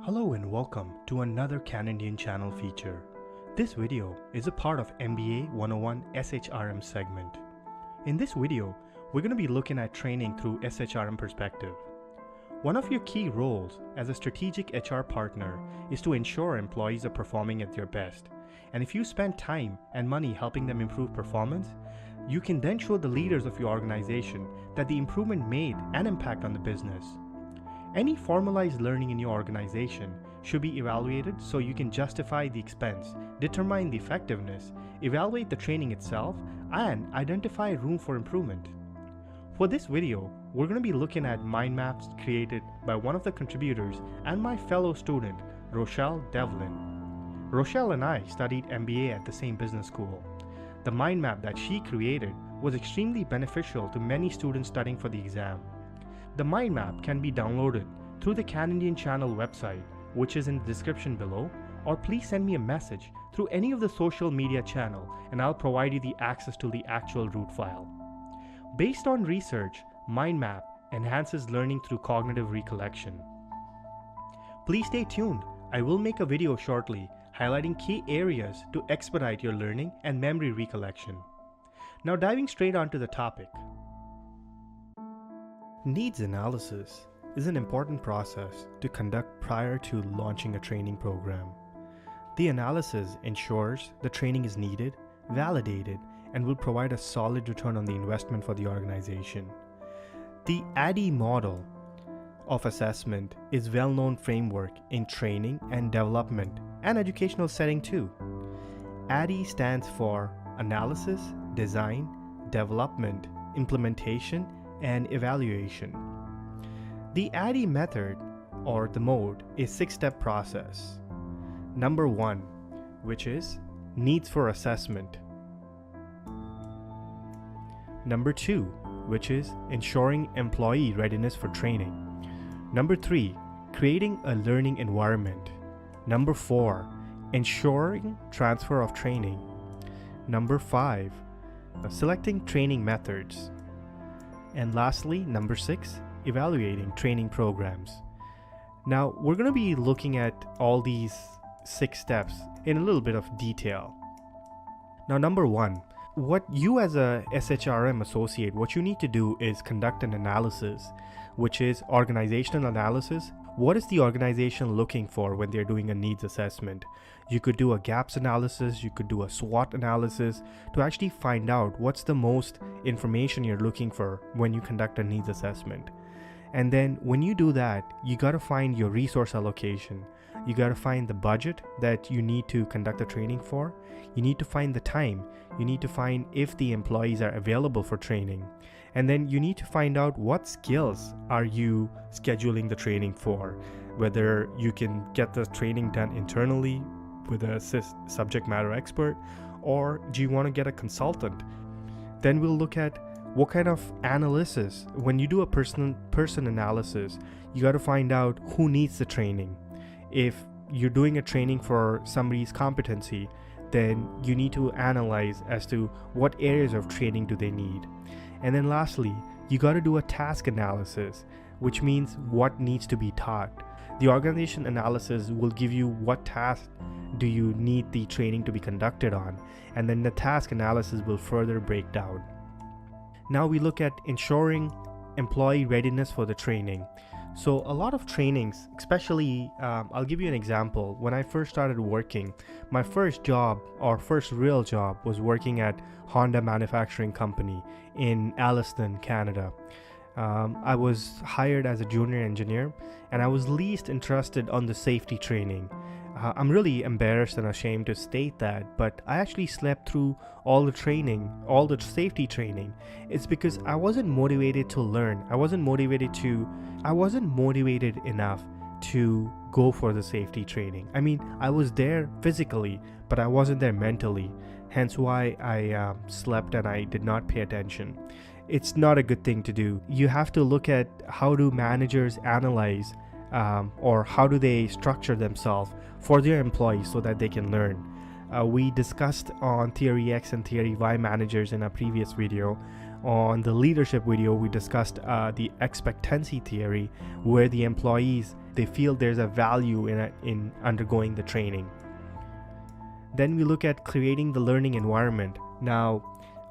Hello and welcome to another Canadian channel feature. This video is a part of MBA 101 SHRM segment. In this video, we're going to be looking at training through SHRM perspective. One of your key roles as a strategic HR partner is to ensure employees are performing at their best. And if you spend time and money helping them improve performance, you can then show the leaders of your organization that the improvement made an impact on the business. Any formalized learning in your organization should be evaluated so you can justify the expense, determine the effectiveness, evaluate the training itself, and identify room for improvement. For this video, we're going to be looking at mind maps created by one of the contributors and my fellow student, Rochelle Devlin. Rochelle and I studied MBA at the same business school. The mind map that she created was extremely beneficial to many students studying for the exam. The mind map can be downloaded through the Canadian channel website, which is in the description below, or please send me a message through any of the social media channel and I'll provide you the access to the actual root file. Based on research, mind map enhances learning through cognitive recollection. Please stay tuned. I will make a video shortly highlighting key areas to expedite your learning and memory recollection. Now diving straight onto the topic. Needs analysis is an important process to conduct prior to launching a training program. The analysis ensures the training is needed, validated, and will provide a solid return on the investment for the organization. The ADDIE model of assessment is a well-known framework in training and development and educational setting too. ADDIE stands for Analysis, Design, Development, Implementation, and Evaluation. The ADDIE method or the mode is a 6-step process. Number 1, which is needs for assessment. Number 2, which is ensuring employee readiness for training. Number 3, creating a learning environment. Number 4, ensuring transfer of training. Number 5, selecting training methods. And lastly, number 6, evaluating training programs. Now, we're going to be looking at all these 6 steps in a little bit of detail. Now, number 1, what you as a SHRM associate, what you need to do is conduct an analysis, which is organizational analysis. What is the organization looking for when they're doing a needs assessment? You could do a gaps analysis, you could do a SWOT analysis to actually find out what's the most information you're looking for when you conduct a needs assessment. And then when you do that, you got to find your resource allocation. You got to find the budget that you need to conduct the training for. You need to find the time. You need to find if the employees are available for training. And then you need to find out what skills are you scheduling the training for, whether you can get the training done internally with a subject matter expert, or do you want to get a consultant? Then we'll look at what kind of analysis. When you do a person analysis, you got to find out who needs the training. If you're doing a training for somebody's competency, then you need to analyze as to what areas of training do they need. And then lastly, you got to do a task analysis, which means what needs to be taught. The organization analysis will give you what task do you need the training to be conducted on, and then the task analysis will further break down. Now we look at ensuring employee readiness for the training. So a lot of trainings, especially, I'll give you an example. When I first started working, my first job or first real job was working at Honda Manufacturing Company in Alliston, Canada. I was hired as a junior engineer and I was least interested on the safety training. I'm really embarrassed and ashamed to state that, but I actually slept through all the training, all the safety training. It's because I wasn't motivated to learn. I wasn't motivated enough to go for the safety training. I mean, I was there physically, but I wasn't there mentally. Hence why I slept and I did not pay attention. It's not a good thing to do. You have to look at how do managers analyze or how do they structure themselves for their employees so that they can learn. We discussed on Theory X and Theory Y managers in a previous video. On the leadership video, we discussed the expectancy theory, where the employees they feel there's a value in undergoing the training. Then we look at creating the learning environment. Now,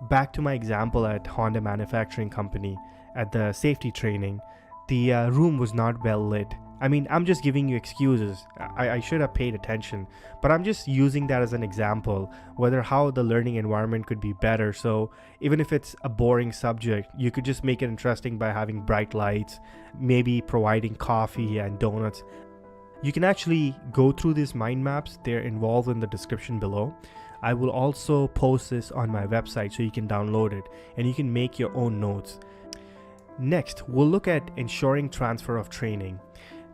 back to my example at Honda Manufacturing Company, at the safety training, the room was not well lit. I mean, I'm just giving you excuses. I should have paid attention, but I'm just using that as an example, whether how the learning environment could be better. So even if it's a boring subject, you could just make it interesting by having bright lights, maybe providing coffee and donuts. You can actually go through these mind maps. They're involved in the description below. I will also post this on my website so you can download it and you can make your own notes. Next, we'll look at ensuring transfer of training.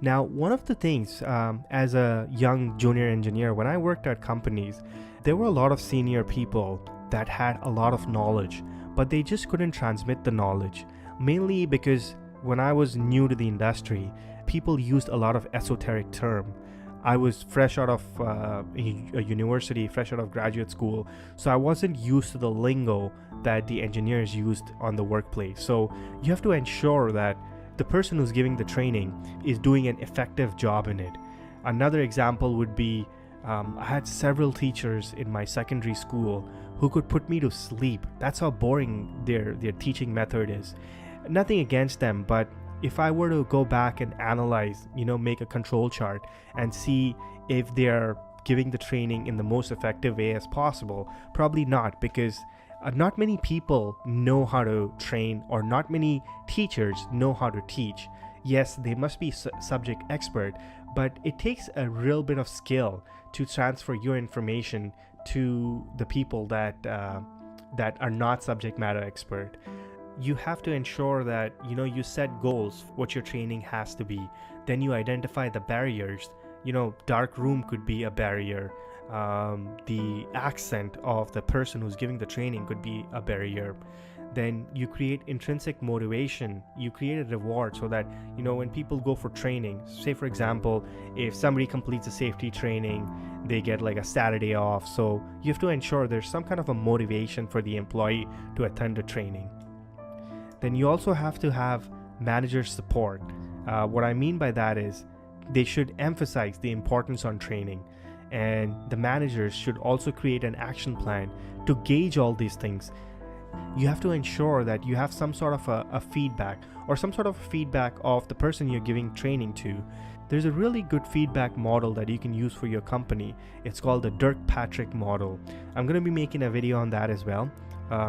Now, one of the things as a young junior engineer, when I worked at companies, there were a lot of senior people that had a lot of knowledge, but they just couldn't transmit the knowledge, mainly because when I was new to the industry, people used a lot of esoteric terms. I was fresh out of a university, fresh out of graduate school, so I wasn't used to the lingo that the engineers used on the workplace. So you have to ensure that the person who's giving the training is doing an effective job in it. Another example would be I had several teachers in my secondary school who could put me to sleep. That's how boring their teaching method is. Nothing against them, but if I were to go back and analyze, make a control chart and see if they're giving the training in the most effective way as possible, probably not, because not many people know how to train, or not many teachers know how to teach. Yes, they must be subject expert, but it takes a real bit of skill to transfer your information to the people that are not subject matter expert. You have to ensure that you set goals, what your training has to be. Then you identify the barriers. Dark room could be a barrier. The accent of the person who's giving the training could be a barrier. Then you create intrinsic motivation. You create a reward so that when people go for training, say for example, if somebody completes a safety training, they get like a Saturday off. So you have to ensure there's some kind of a motivation for the employee to attend the training. Then you also have to have manager support. What I mean by that is they should emphasize the importance on training, and the managers should also create an action plan to gauge all these things. You have to ensure that you have some sort of a feedback, or some sort of feedback of the person you're giving training to. There's a really good feedback model that you can use for your company. It's called the Dirk-Patrick model. I'm going to be making a video on that as well.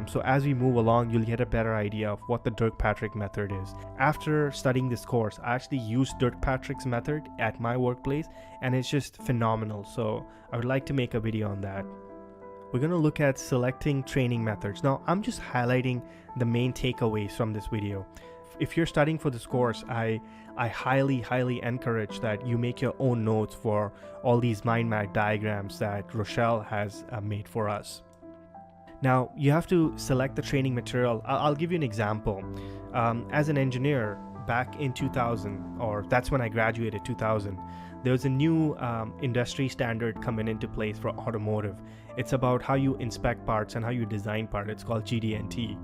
So as we move along, you'll get a better idea of what the Dirk-Patrick method is. After studying this course, I actually used Dirk-Patrick's method at my workplace, and it's just phenomenal. So I would like to make a video on that. We're going to look at selecting training methods. Now, I'm just highlighting the main takeaways from this video. If you're studying for this course, I highly encourage that you make your own notes for all these mind map diagrams that Rochelle has made for us. Now, you have to select the training material. I'll give you an example. As an engineer back in 2000, or that's when I graduated, 2000, there was a new industry standard coming into place for automotive. It's about how you inspect parts and how you design parts. It's called GD&T.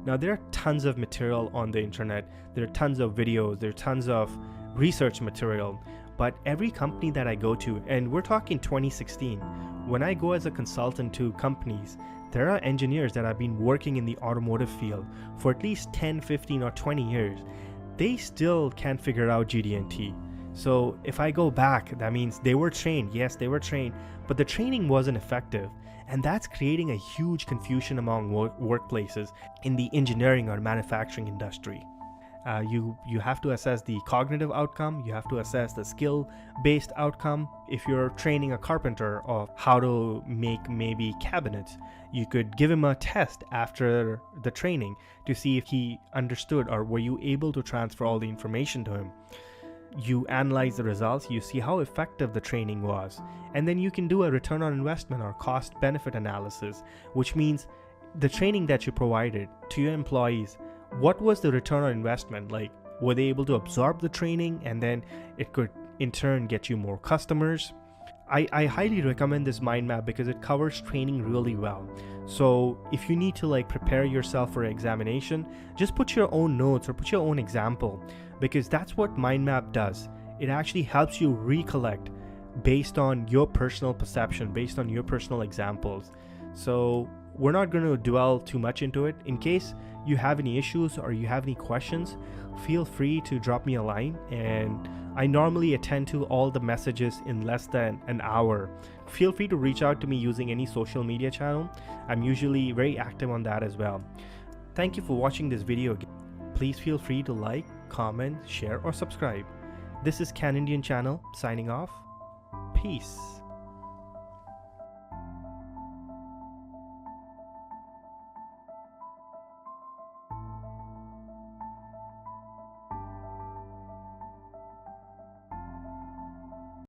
Now, there are tons of material on the internet. There are tons of videos. There are tons of research material. But every company that I go to, and we're talking 2016, when I go as a consultant to companies, there are engineers that have been working in the automotive field for at least 10, 15, or 20 years. They still can't figure out GD&T. So if I go back, that means they were trained. Yes, they were trained, but the training wasn't effective. And that's creating a huge confusion among workplaces in the engineering or manufacturing industry. You have to assess the cognitive outcome. You have to assess the skill-based outcome. If you're training a carpenter of how to make maybe cabinets, you could give him a test after the training to see if he understood, or were you able to transfer all the information to him. You analyze the results, you see how effective the training was, and then you can do a return on investment or cost benefit analysis, which means the training that you provided to your employees, what was the return on investment? Like, were they able to absorb the training, and then it could in turn get you more customers? I highly recommend this mind map because it covers training really well. So if you need to prepare yourself for examination, just put your own notes or put your own example, because that's what mind map does. It actually helps you recollect based on your personal perception, based on your personal examples. So we're not going to dwell too much into it. In case you have any issues or you have any questions, feel free to drop me a line, and I normally attend to all the messages in less than an hour. Feel free to reach out to me using any social media channel. I'm usually very active on that as well. Thank you for watching this video. Please feel free to like, comment, share, or subscribe. This is Can Indian Channel signing off. Peace.